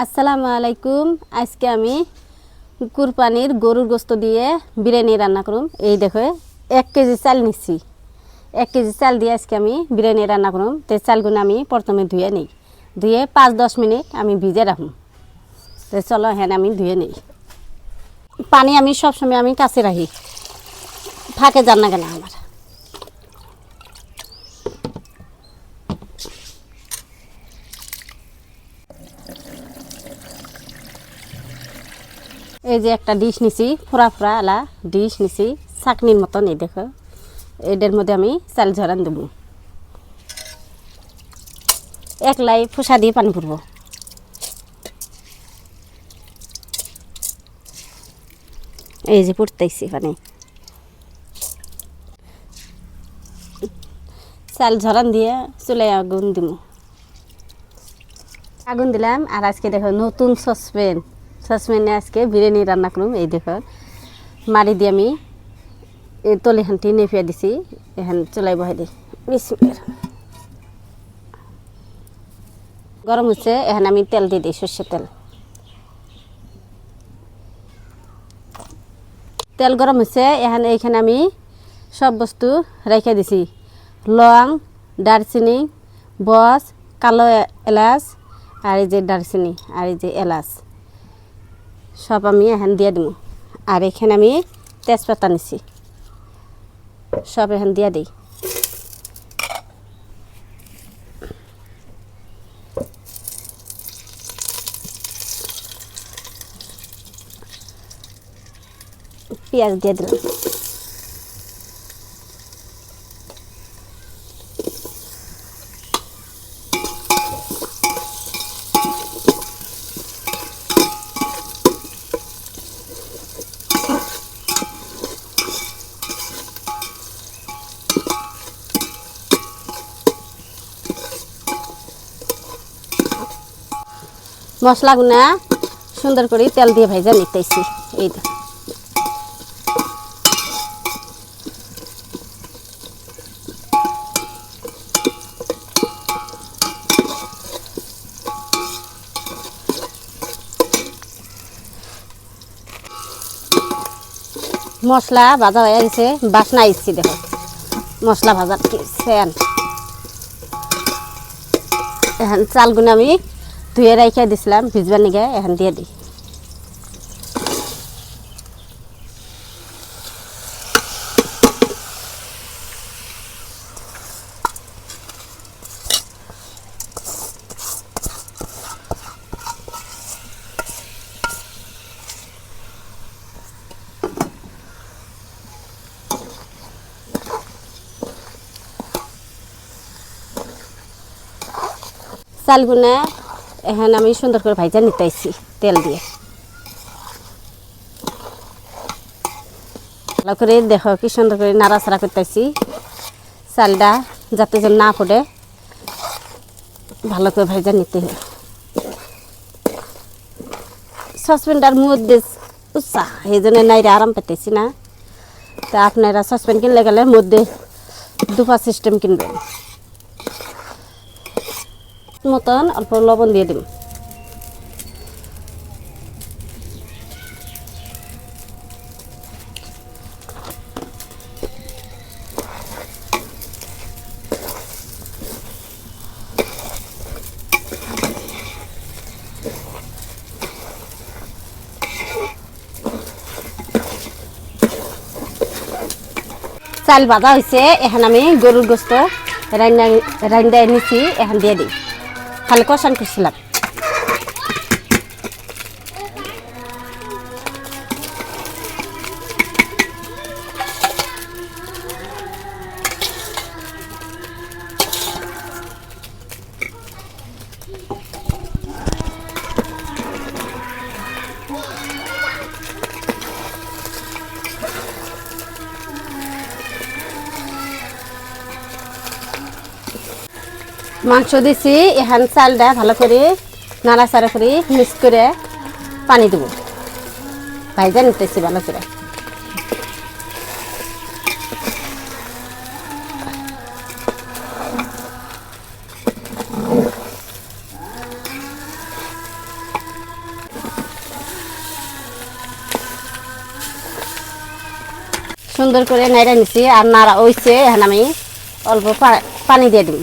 আসসালামু আলাইকুম। আজকে আমি কুরবানির গরুর গোস্ত দিয়ে বিরিয়ানি রান্না করুম। এই দেখো 1 কেজি চাল নিচ্ছি। 1 কেজি চাল দিয়ে আজকে আমি বিরিয়ানি রান্না করুম। তো চালগুলো আমি প্রথমে ধুয়ে নিই, ধুয়ে 5-10 মিনিট আমি ভিজে রাখুম। তো চলো হ্যাঁ আমি ধুয়ে নিই। পানি আমি সবসময় আমি কাছে রাখি, ফাঁকে যান না কেন আমার। এই যে একটা ডিশ নিছি, ফোড়া ফোড়া আলা ডিশ নিছি, চাকনির মতন। এই দেখো এটার মধ্যে আমি চাল ঝরান দেবো। একলাই ফুসা দিয়ে পানি পড়ব। এই যে পড়তেছি পানি। চাল ঝরান দিয়ে চুলায় আগুন দিব। আগুন দিলাম। আর আজকে দেখো নতুন সসপ্যানে আজকে বিরিয়ানি রান্না করুম। এই দেখো মারি দিয়ে আমি এই তলিখানটি নেপিয়ে দিছি, এখন চুলাই বহাই দিই। গরম হচ্ছে, এখন আমি তেল দিয়ে দিই, সর্ষের তেল। তেল গরম হচ্ছে, এখন এইখানে আমি সব বস্তু রেখে দিছি। লং, দারচিনি, বস, কালো এলাচ, আর এই যে দারচিনি আর এই যে এলাচ সব আমি এখন দিয়ে দিব। আর এখানে আমি তেজপাতা নিছি, সব এখন দিয়ে দিই। পেঁয়াজ দিয়ে দিলাম। মশলাগুনা সুন্দর করে তেল দিয়ে ভাজা নিতেছি। এই তো মশলা ভাজা হয়ে গেছে, বাসনা আসছি। দেখো মশলা ভাজার কি সেন। এখন চালগুলো আমি ধুয়ে রেখে দিছিলাম ভিজবার নিগে, এখন দিয়ে দিই। চালগুনা এখন আমি সুন্দর করে ভাজা নিতেছি তেল দিয়ে। ভালো করে দেখো কি সুন্দর করে নাড়াচাড়া করতেছি, চালটা যাতে যেন না পড়ে ভালো করে ভাজা নিতে হয়। সসপ্যানটার মধ্যে উৎসাহ এই জন্য নাইরে আরাম পেতেছি না। তা আপনারা সসপ্যান কিনলে গেলে মধ্যে দুপা সিস্টেম কিনবেন। মতন অল্প লবণ দিয়ে দিন। চাল ভাজা হয়েছে, এখন আমি গরুর গোস্ত রান্না নিছি, এখন দিয়ে দিই। খালি কষান করছিলাম। মাংস দিছি, এখন চালটা ভালো করে নাড়াচাড়া করে মিক্স করে পানি দেবো, ভাইজা নিতেছি ভালো করে। সুন্দর করে নাড়া নিছি আর নাড়া হইছে। এখন আমি অল্প পানি দিয়ে দিই,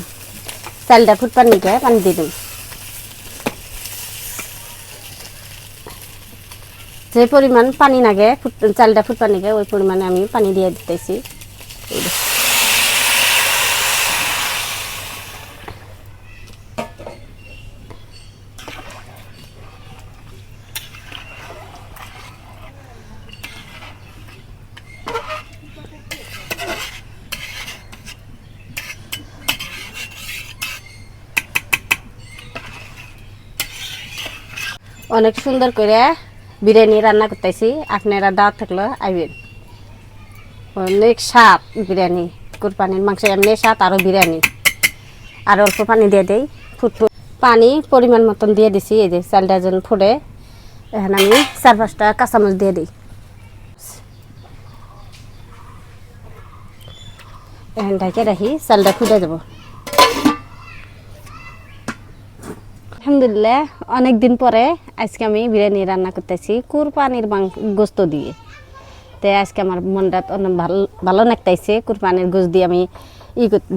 চালটা ফুটবার নিকে পানি দিয়ে দিই। যে পরিমাণ পানি লাগে চালটা ফুটবার নিকে ওই পরিমাণে আমি পানি দিয়ে দিতেছি। অনেক সুন্দর করে বিরিয়ানি রান্না করতেছি, আপনারা দাওয়াত থাকলে আইবেন। অনেক স্বাদ বিরিয়ানি, কুরবানির মাংস এমনি স্বাদ, আরও বিরিয়ানি। আর অল্প পানি দিয়ে দিই, পানি পরিমাণ মতন দিয়ে দিছি। এই যে চালটা যেন ফুটে, এখন আমি 4-5টা কাঁচামরিচ দিয়ে দিই। এখন ঢাকে রাখি, চালটা ফুটে যাব। আলহামদুলিল্লাহ, অনেক দিন পরে আজকে আমি বিরিয়ানি রান্না করতেছি কুরবানির গোস্ত দিয়ে। তো আজকে আমার মনটা অনেক ভালো লাগতেছে, কুরবানির গোস্ত দিয়ে আমি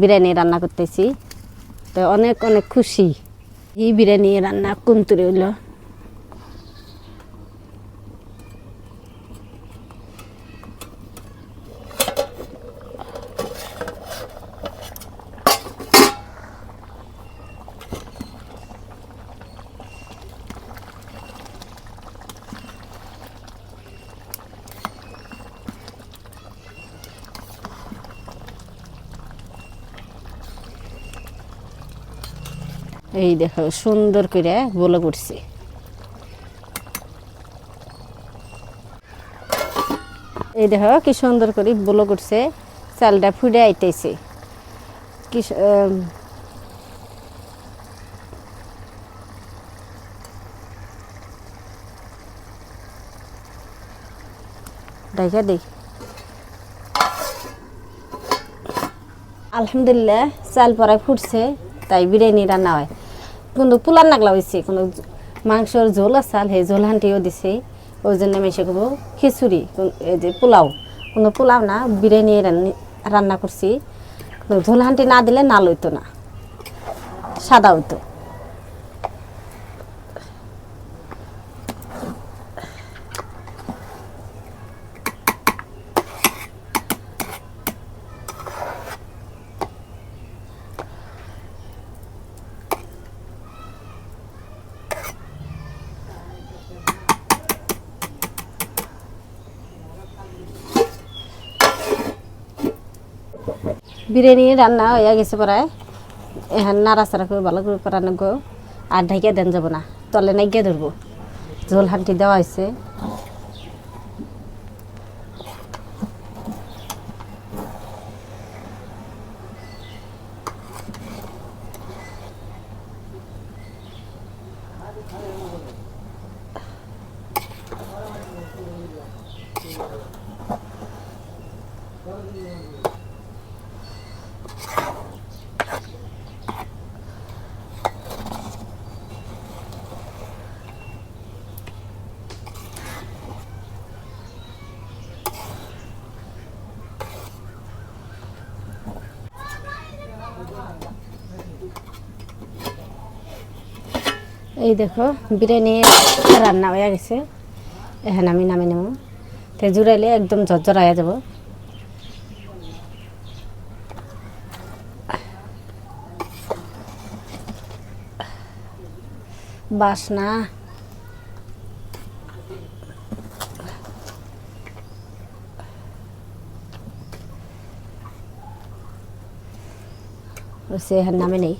বিরিয়ানি রান্না করতেছি। তো অনেক অনেক খুশি। এই বিরিয়ানি রান্না কুমতুরি হইল। এই দেখো সুন্দর করে বলে করছি। এই দেখো কি সুন্দর করে বলে করছে, চালটা ফুটে আইতেছে। কি দেখা দেই। আলহামদুলিল্লাহ, চাল পরে ফুটছে, তাই বিরিয়ানি রান্না হয়। কিন্তু পোলার নাগলা হয়েছে, কোনো মাংসর ঝোল আসাল, সেই ঝোল হান্টিও দিছে। ওই জন্য মেশে করবো খিচুড়ি, এই যে পোলাও, কোনো পোলাও না, বিরিয়ানি রান্না করছি। ঝোল হান্টি না দিলে নাল হইতো না, সাদা হইতো। বিরিয়ানি রান্না হয়ে গেছে প্রায়, এখন নাড়াচাড়া করে ভালো করে রান্না গো। আর ঢাকিয়া দেন যাব না, তলে নাইগিয়া ধরবো। ঝোল হান্টি দেওয়া হয়েছে। এই দেখো বিরিয়ানি রান্না হয়ে গেছে, এখন আমি নামে নেব। তো জুড়াইলে একদম ঝরঝর হয়ে যাব। বাসনা এখন নামে নেই।